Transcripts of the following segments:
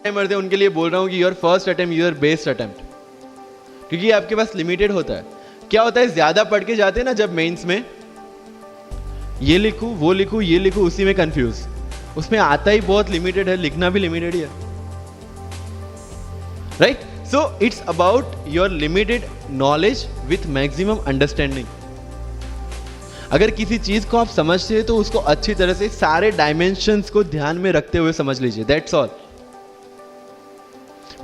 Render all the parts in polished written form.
Timers हैं उनके लिए बोल रहा हूँ कि your first attempt your best attempt, क्योंकि आपके पास लिमिटेड होता है। क्या होता है, ज्यादा पढ़ के जाते हैं ना जब मेंस में, ये लिखूं वो लिखूं ये लिखूं, उसी में कंफ्यूज, उसमें आता ही बहुत लिमिटेड है, लिखना भी लिमिटेड ही है, right? So it's about your limited knowledge with maximum understanding. अगर किसी चीज को आप समझते हैं तो उसको अच्छी तरह से सारे डायमेंशंस को ध्यान में रखते हुए समझ लीजिए, दैट्स ऑल।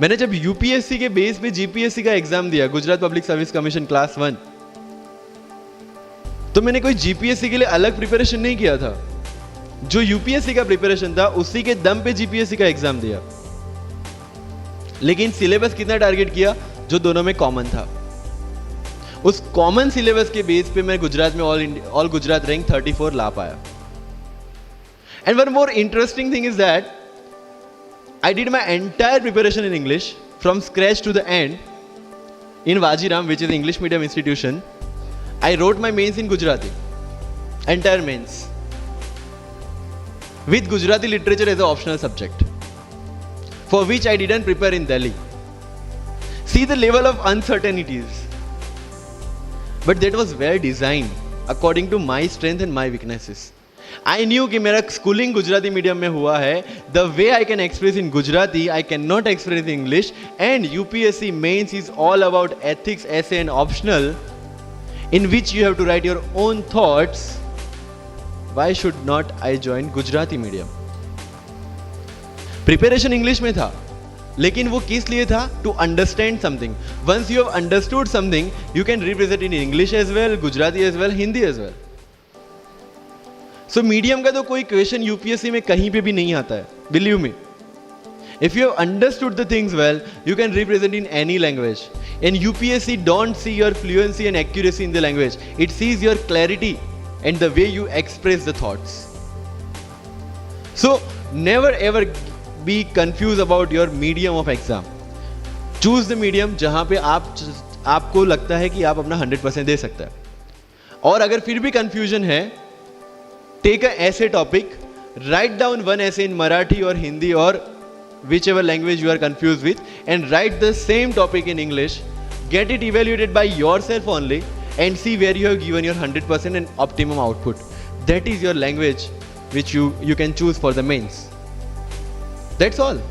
मैंने जब यूपीएससी के बेस पे जीपीएससी का एग्जाम दिया, Gujarat public service commission class 1, तो मैंने कोई जीपीएससी के लिए अलग प्रिपरेशन नहीं किया था। जो यूपीएससी का प्रिपरेशन था उसी के दम पे जीपीएससी का एग्जाम दिया, लेकिन सिलेबस कितना टारगेट किया, जो दोनों में कॉमन था। उस कॉमन सिलेबस के बेस पे मैं गुजरात में ऑल गुजरात रैंक 34 ला पाया। And one more interesting thing is that I did my entire preparation in English from scratch to the end in Vajiram, which is an English medium institution. I wrote my mains in Gujarati, entire mains, with Gujarati literature as an optional subject, for which I didn't prepare in Delhi. See the level of uncertainties. But that was well designed according to my strength and my weaknesses. I knew कि मेरा schooling Gujarati medium में हुआ है, the way I can express in Gujarati I can not express in English, and UPSC mains is all about ethics, essay and optional in which you have to write your own thoughts. Why should not I join Gujarati medium? Preparation English में था, लेकिन वो किस लिए था? To understand something. Once you have understood something you can represent in English as well, Gujarati as well, Hindi as well. So medium का तो कोई क्वेश्चन यूपीएससी में कहीं पे भी नहीं आता है, believe me. If you have understood the things well, you can represent in any language. And UPSC don't see your fluency and accuracy in the language. It sees your clarity and the way you express the thoughts. So never ever be confused about your medium of exam. Choose the medium जहाँ पे आपको लगता है कि आप अपना 100% दे सकते हैं। और अगर फिर भी confusion है, take a essay topic, write down one essay in Marathi or Hindi or whichever language you are confused with, and write the same topic in English. Get it evaluated by yourself only and see where you have given your 100% and optimum output. That is your language which you can choose for the mains. That's all.